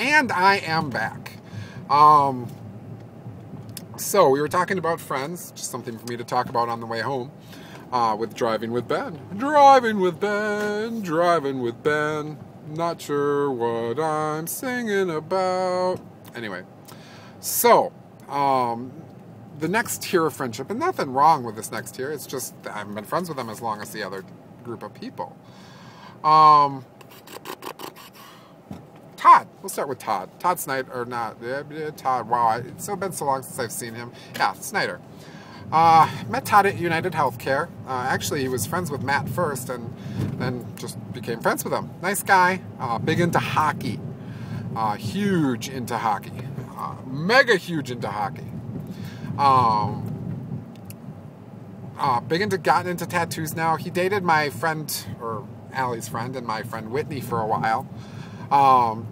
And I am back. So we were talking about friends, just something for me to talk about on the way home, with driving with Ben. Driving with Ben, driving with Ben. Not sure what I'm singing about. Anyway, so the next tier of friendship, and nothing wrong with this next tier, it's just I haven't been friends with them as long as the other group of people. Todd. We'll start with Todd. Todd Snyder, or not. Todd, wow, it's been so long since I've seen him. Yeah, Snyder. Met Todd at United Healthcare. Actually, he was friends with Matt first, and then just became friends with him. Nice guy. Big into hockey. Huge into hockey. Mega huge into hockey. Gotten into tattoos now. He dated my friend, or Allie's friend, and my friend Whitney for a while.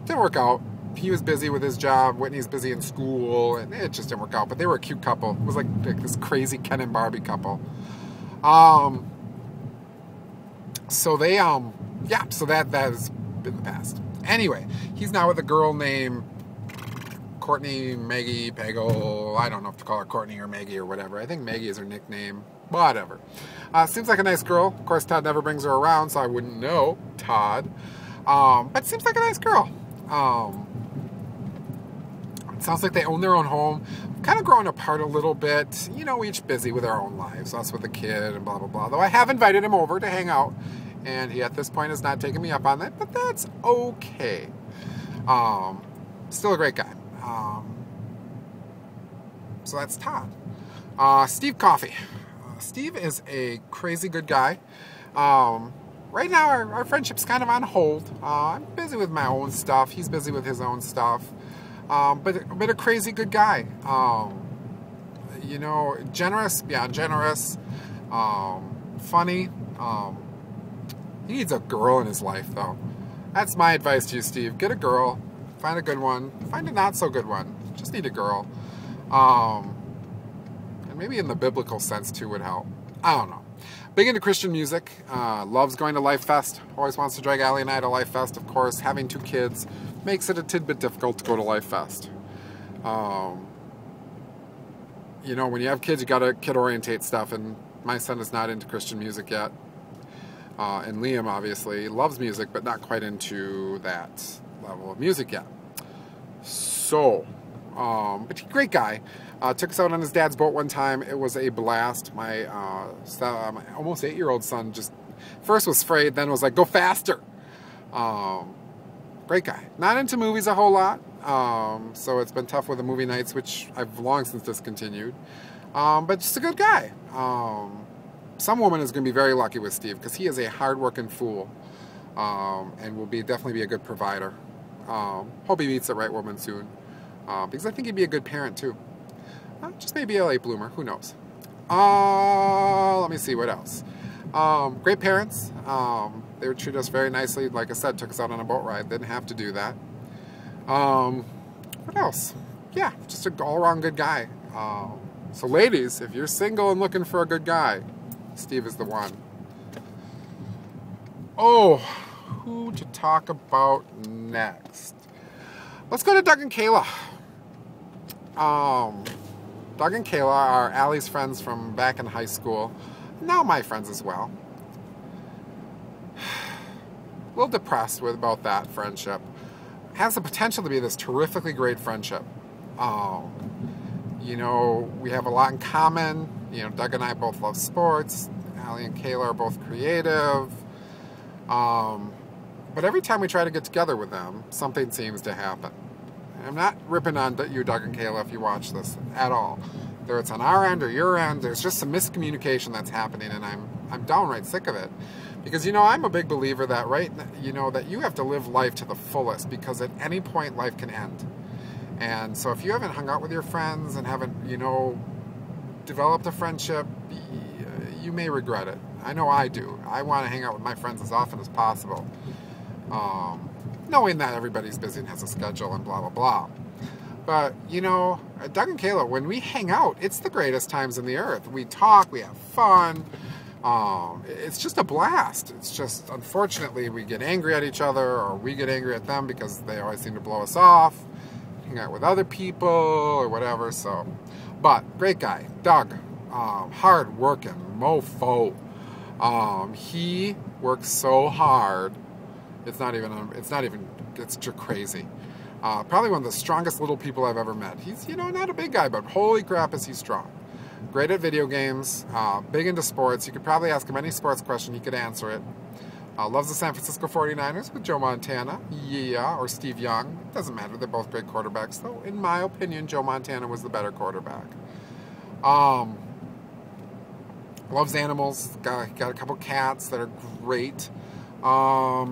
Didn't work out. He was busy with his job, Whitney's busy in school, and it just didn't work out. But they were a cute couple. It was like this crazy Ken and Barbie couple. So they, yeah, so that has been the past. Anyway, he's now with a girl named Courtney, Maggie, Pagel. I don't know if to call her Courtney or Maggie or whatever. I think Maggie is her nickname. Whatever. Seems like a nice girl. Of course, Todd never brings her around, so I wouldn't know Todd. But seems like a nice girl. It sounds like they own their own home. Kind of growing apart a little bit. You know, each busy with our own lives. Us with a kid and blah, blah, blah. Though I have invited him over to hang out. And he, at this point, has not taken me up on that. But that's okay. Still a great guy. So that's Todd. Steve Coffey. Steve is a crazy good guy. Right now, our friendship's kind of on hold. I'm busy with my own stuff. He's busy with his own stuff. But a crazy good guy. You know, generous, beyond generous. Funny. He needs a girl in his life, though. That's my advice to you, Steve. Get a girl. Find a good one. Find a not so good one. Just need a girl. And maybe in the biblical sense, too, would help. I don't know. Big into Christian music, loves going to Life Fest, always wants to drag Allie and I to Life Fest. Of course, having 2 kids makes it a tidbit difficult to go to Life Fest. You know, when you have kids, you gotta kid-orientate stuff, and my son is not into Christian music yet. And Liam, obviously, loves music, but not quite into that level of music yet. So, but great guy. Took us out on his dad's boat one time. It was a blast. My almost 8-year-old son just first was afraid, then was like, go faster. Great guy. Not into movies a whole lot. So it's been tough with the movie nights, which I've long since discontinued. But just a good guy. Some woman is going to be very lucky with Steve because he is a hard-working fool. And will definitely be a good provider. Hope he meets the right woman soon. Because I think he'd be a good parent too. Just maybe a late bloomer, who knows. Let me see, what else? Great parents. They would treat us very nicely. Like I said, took us out on a boat ride. Didn't have to do that. What else? Yeah, just an all-around good guy. So ladies, if you're single and looking for a good guy, Steve is the one. Oh, who to talk about next? Let's go to Doug and Kayla. Doug and Kayla are Allie's friends from back in high school. Now my friends as well. A little depressed about that friendship. Has the potential to be this terrifically great friendship. You know, we have a lot in common. You know, Doug and I both love sports. Allie and Kayla are both creative. But every time we try to get together with them, something seems to happen. I'm not ripping on you, Doug and Kayla, if you watch this at all. Whether it's on our end or your end, there's just some miscommunication that's happening, and I'm downright sick of it. Because, you know, I'm a big believer that, right, you know, that you have to live life to the fullest, because at any point life can end. And so if you haven't hung out with your friends and haven't, you know, developed a friendship, you may regret it. I know I do. I want to hang out with my friends as often as possible. Knowing that everybody's busy and has a schedule and blah, blah, blah. But, you know, Doug and Kayla, when we hang out, it's the greatest times on the earth. We talk, we have fun, It's just a blast. It's just, unfortunately, we get angry at each other, or we get angry at them because they always seem to blow us off, hang out with other people, or whatever, so. But, great guy. Doug, hard working, mofo. He works so hard, it's crazy. Probably one of the strongest little people I've ever met. He's, not a big guy, but holy crap is he strong. Great at video games, big into sports. You could probably ask him any sports question, he could answer it. Loves the San Francisco 49ers with Joe Montana, yeah, or Steve Young. It doesn't matter, they're both great quarterbacks, though in my opinion, Joe Montana was the better quarterback. Loves animals, got a couple cats that are great. Yeah,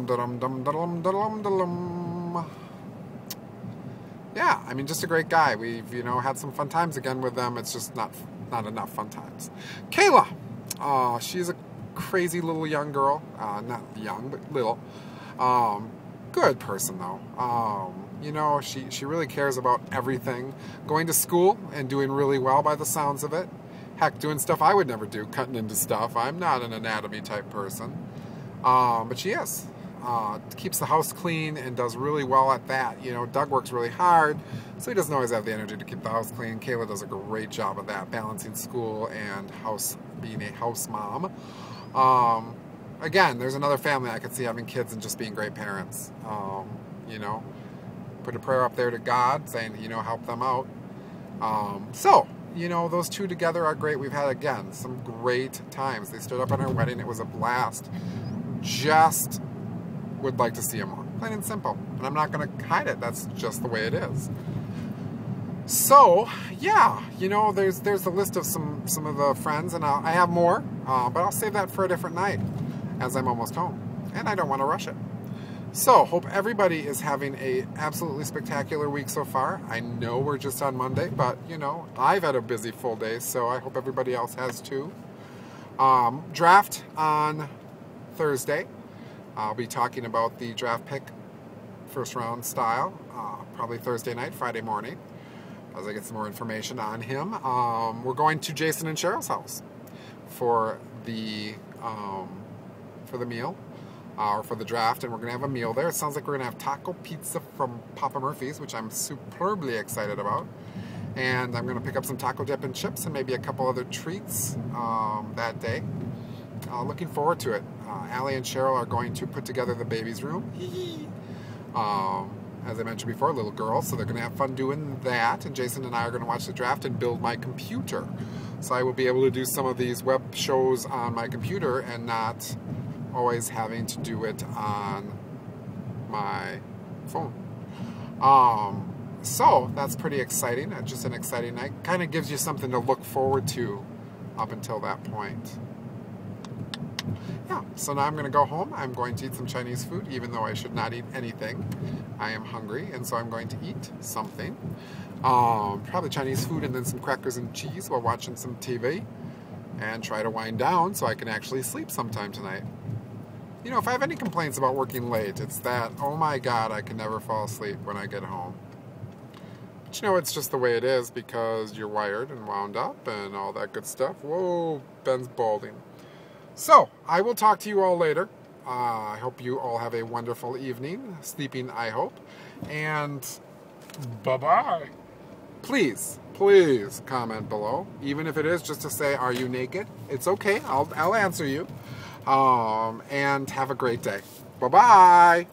I mean, just a great guy. We've, had some fun times again with them. It's just not enough fun times. Kayla, she's a crazy little young girl. Not young, but little. Good person, though. She really cares about everything. Going to school and doing really well by the sounds of it. Heck, doing stuff I would never do, cutting into stuff. I'm not an anatomy type person. But she is. Keeps the house clean and does really well at that. Doug works really hard, so he doesn't always have the energy to keep the house clean. Kayla does a great job of that, balancing school and being a house mom. Again, there's another family I could see having kids and just being great parents. Put a prayer up there to God, saying, help them out. Those two together are great. We've had, again, some great times. They stood up on our wedding. It was a blast. Just would like to see them more. Plain and simple. And I'm not going to hide it. That's just the way it is. So, yeah, there's the list of some of the friends, and I have more, but I'll save that for a different night, as I'm almost home, and I don't want to rush it. So, hope everybody is having a absolutely spectacular week so far. I know we're just on Monday, but, I've had a busy full day, so I hope everybody else has too. Draft on Thursday. I'll be talking about the draft pick, first round style, probably Thursday night, Friday morning, as I get some more information on him. We're going to Jason and Cheryl's house for the meal, or for the draft, and we're going to have a meal there. It sounds like we're going to have taco pizza from Papa Murphy's, which I'm superbly excited about. And I'm going to pick up some taco dip and chips and maybe a couple other treats that day. Looking forward to it. Allie and Cheryl are going to put together the baby's room. As I mentioned before, little girls, so they're going to have fun doing that. And Jason and I are going to watch the draft and build my computer. So I will be able to do some of these web shows on my computer and not always having to do it on my phone. So that's pretty exciting. Just an exciting night. Kind of gives you something to look forward to up until that point. Yeah, so now I'm going to go home. I'm going to eat some Chinese food, even though I should not eat anything. I am hungry, and so I'm going to eat something. Probably Chinese food and then some crackers and cheese while watching some TV. And try to wind down so I can actually sleep sometime tonight. If I have any complaints about working late, it's that, oh my God, I can never fall asleep when I get home. But it's just the way it is because you're wired and wound up and all that good stuff. Whoa, Ben's balding. So, I will talk to you all later. I hope you all have a wonderful evening. Sleeping, I hope. And bye-bye. Please, please comment below. Even if it is just to say, are you naked? It's okay. I'll answer you. And have a great day. Bye-bye.